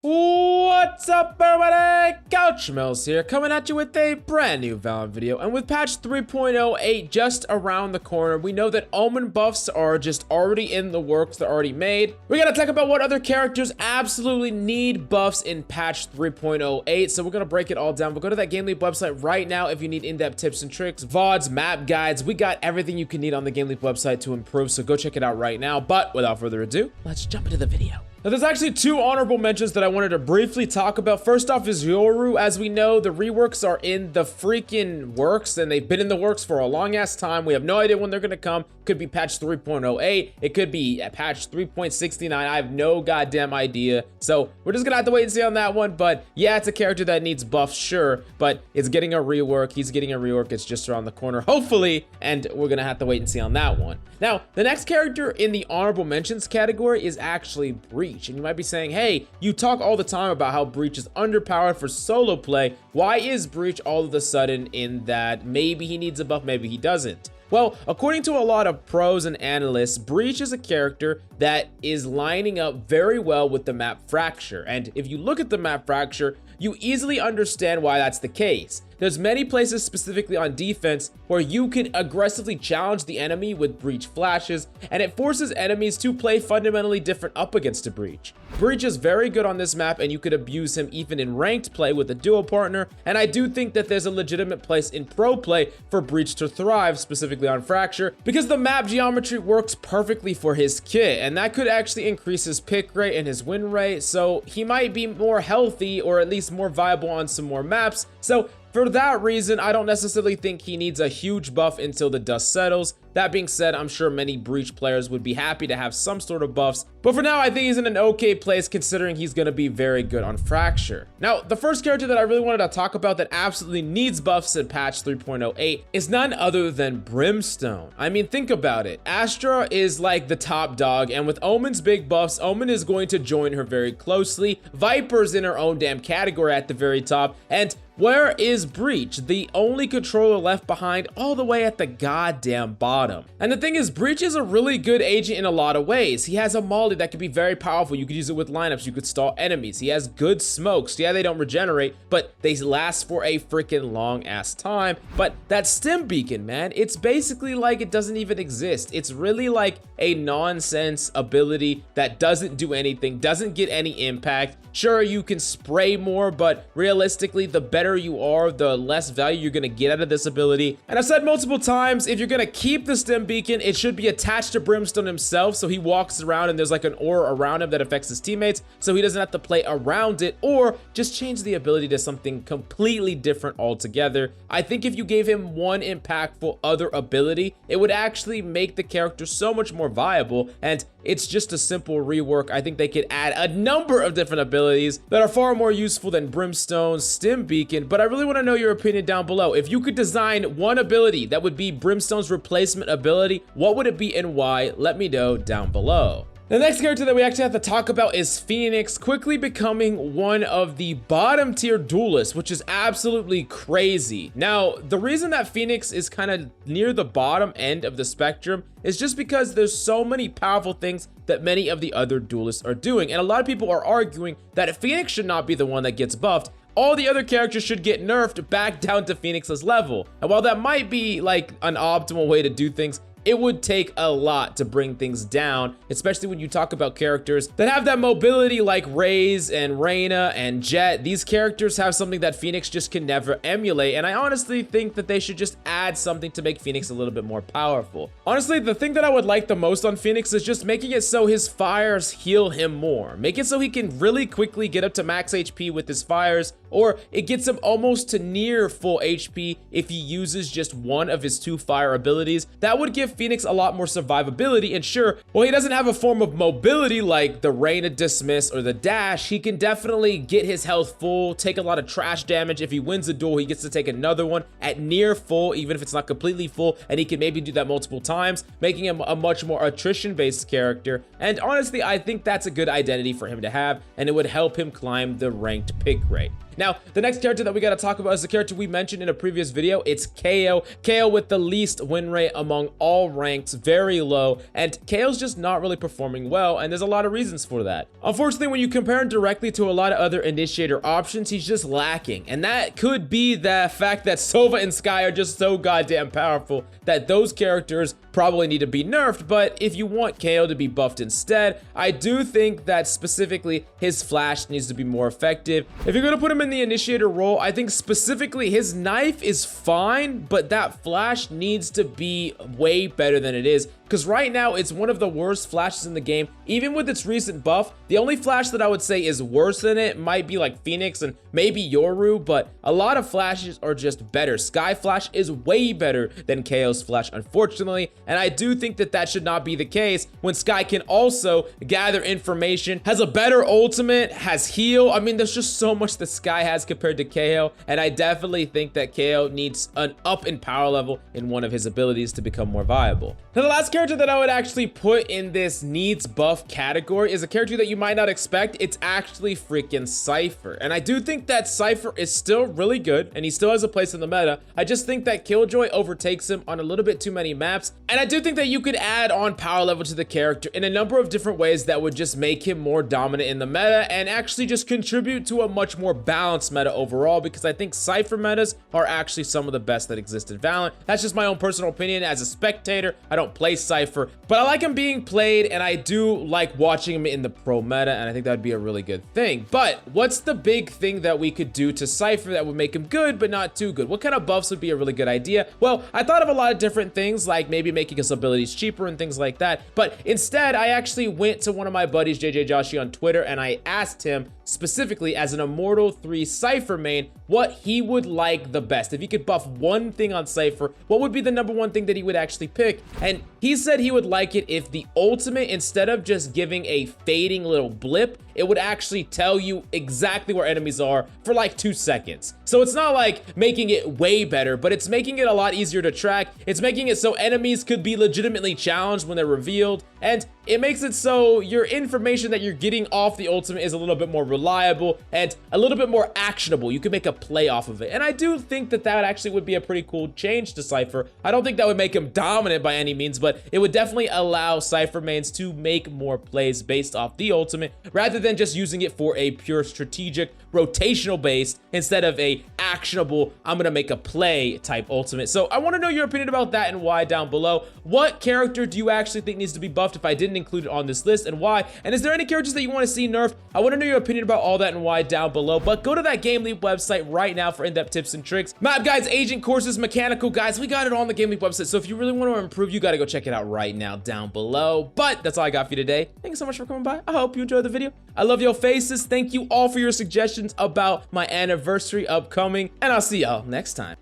What's up, everybody? Couch Mills here, coming at you with a brand new Valorant video. And with patch 3.08 just around the corner, we know that Omen buffs are just already in the works, they're already made. We gotta talk about what other characters absolutely need buffs in patch 3.08, so we're gonna break it all down. But go to that GameLeap website right now if you need in-depth tips and tricks, VODs, map guides. We got everything you can need on the GameLeap website to improve, so go check it out right now. But without further ado, let's jump into the video. Now, there's actually two honorable mentions that I wanted to briefly talk about. First off is Yoru. As we know, the reworks are in the freaking works, and they've been in the works for a long-ass time. We have no idea when they're going to come. Could be patch 3.08. It could be patch 3.69. I have no goddamn idea. So we're just going to have to wait and see on that one. But yeah, it's a character that needs buffs, sure. But it's getting a rework. He's getting a rework. It's just around the corner, hopefully. And we're going to have to wait and see on that one. Now, the next character in the honorable mentions category is actually Breach. And you might be saying, hey, you talk all the time about how Breach is underpowered for solo play. Why is Breach all of a sudden in that maybe he needs a buff, maybe he doesn't? Well, according to a lot of pros and analysts, Breach is a character that is lining up very well with the map Fracture. And if you look at the map Fracture, you easily understand why that's the case. There's many places specifically on defense where you can aggressively challenge the enemy with Breach flashes, and it forces enemies to play fundamentally different up against a Breach. Breach is very good on this map, and you could abuse him even in ranked play with a duo partner, and I do think that there's a legitimate place in pro play for Breach to thrive, specifically on Fracture, because the map geometry works perfectly for his kit, and that could actually increase his pick rate and his win rate, so he might be more healthy or at least more viable on some more maps. So for that reason, I don't necessarily think he needs a huge buff until the dust settles. That being said, I'm sure many Breach players would be happy to have some sort of buffs, but for now, I think he's in an okay place considering he's going to be very good on Fracture. Now, the first character that I really wanted to talk about that absolutely needs buffs in patch 3.08 is none other than Brimstone. I mean, think about it. Astra is like the top dog, and with Omen's big buffs, Omen is going to join her very closely. Viper's in her own damn category at the very top, and where is Breach? The only controller left behind all the way at the goddamn bottom. And the thing is, Breach is a really good agent in a lot of ways. He has a molly that can be very powerful. You could use it with lineups. You could stall enemies. He has good smokes. Yeah, they don't regenerate, but they last for a freaking long ass time. But that stim beacon, man, it's basically like it doesn't even exist. It's really like a nonsense ability that doesn't do anything, doesn't get any impact. Sure, you can spray more, but realistically, the better you are, the less value you're gonna get out of this ability. And I've said multiple times, if you're gonna keep the stim beacon, it should be attached to Brimstone himself, so he walks around and there's like an aura around him that affects his teammates, so he doesn't have to play around it, or just change the ability to something completely different altogether. I think if you gave him one impactful other ability, it would actually make the character so much more viable, and it's just a simple rework. I think they could add a number of different abilities that are far more useful than Brimstone's stim beacon, but I really want to know your opinion down below. If you could design one ability that would be Brimstone's replacement ability, what would it be and why? Let me know down below. The next character that we actually have to talk about is Phoenix, quickly becoming one of the bottom tier duelists, which is absolutely crazy. Now, the reason that Phoenix is kind of near the bottom end of the spectrum is just because there's so many powerful things that many of the other duelists are doing. And a lot of people are arguing that Phoenix should not be the one that gets buffed. All the other characters should get nerfed back down to Phoenix's level. And while that might be like an optimal way to do things, it would take a lot to bring things down, especially when you talk about characters that have that mobility like Raze and Reyna and Jet. These characters have something that Phoenix just can never emulate, and I honestly think that they should just add something to make Phoenix a little bit more powerful. Honestly, the thing that I would like the most on Phoenix is just making it so his fires heal him more. Make it so he can really quickly get up to max HP with his fires, or it gets him almost to near full HP if he uses just one of his two fire abilities. That would give Phoenix a lot more survivability, and sure, while he doesn't have a form of mobility like the Reyna Dismiss or the Dash, he can definitely get his health full, take a lot of trash damage. If he wins a duel, he gets to take another one at near full, even if it's not completely full, and he can maybe do that multiple times, making him a much more attrition-based character. And honestly, I think that's a good identity for him to have, and it would help him climb the ranked pick rate. Now, the next character that we got to talk about is the character we mentioned in a previous video. It's KO. KO with the least win rate among all all ranks very low, and Kao's just not really performing well, and there's a lot of reasons for that. Unfortunately, when you compare him directly to a lot of other initiator options, he's just lacking, and that could be the fact that Sova and Skye are just so goddamn powerful that those characters probably need to be nerfed. But if you want Kao to be buffed instead, I do think that specifically his flash needs to be more effective. If you're gonna put him in the initiator role, I think specifically his knife is fine, but that flash needs to be way better than it is, because right now it's one of the worst flashes in the game. Even with its recent buff, the only flash that I would say is worse than it might be like Phoenix and maybe Yoru, but a lot of flashes are just better. Skye flash is way better than Kao's flash, unfortunately, and I do think that that should not be the case when Skye can also gather information, has a better ultimate, has heal. I mean, there's just so much that Skye has compared to Kao, and I definitely think that Kao needs an up in power level in one of his abilities to become more viable. Now, the last character that I would actually put in this needs buff category is a character that you might not expect. It's actually freaking Cypher, and I do think that Cypher is still really good, and he still has a place in the meta. I just think that Killjoy overtakes him on a little bit too many maps, and I do think that you could add on power level to the character in a number of different ways that would just make him more dominant in the meta and actually just contribute to a much more balanced meta overall, because I think Cypher metas are actually some of the best that exist in Valorant. That's just my own personal opinion as a spectator. I don't play Cypher, but I like him being played, and I do like watching him in the pro meta, and I think that would be a really good thing. But what's the big thing that we could do to Cypher that would make him good but not too good? What kind of buffs would be a really good idea? Well, I thought of a lot of different things, like maybe making his abilities cheaper and things like that, but instead I actually went to one of my buddies, JJ Joshi, on Twitter, and I asked him specifically as an Immortal 3 Cypher main what he would like the best. If he could buff one thing on Cypher, what would be the number one thing that he would actually pick? And he said he would like it if the ultimate, instead of just giving a fading little blip, it would actually tell you exactly where enemies are for like 2 seconds. So it's not like making it way better, but it's making it a lot easier to track. It's making it so enemies could be legitimately challenged when they're revealed, and it makes it so your information that you're getting off the ultimate is a little bit more reliable and a little bit more actionable. You can make a play off of it, and I do think that that actually would be a pretty cool change to Cypher. I don't think that would make him dominant by any means, but it would definitely allow Cypher mains to make more plays based off the ultimate rather than just using it for a pure strategic rotational based instead of a actionable I'm gonna make a play type ultimate. So I want to know your opinion about that and why down below. What character do you actually think needs to be buffed if I didn't include it on this list, and why? And is there any characters that you want to see nerfed? I want to know your opinion about all that and why down below. But go to that GameLeap website right now for in-depth tips and tricks, map guides, agent courses, mechanical guides. We got it all on the GameLeap website, so if you really want to improve, you got to go check it out right now down below. But that's all I got for you today. Thank you so much for coming by. I hope you enjoyed the video. I love your faces. Thank you all for your suggestions about my anniversary upcoming, and I'll see y'all next time.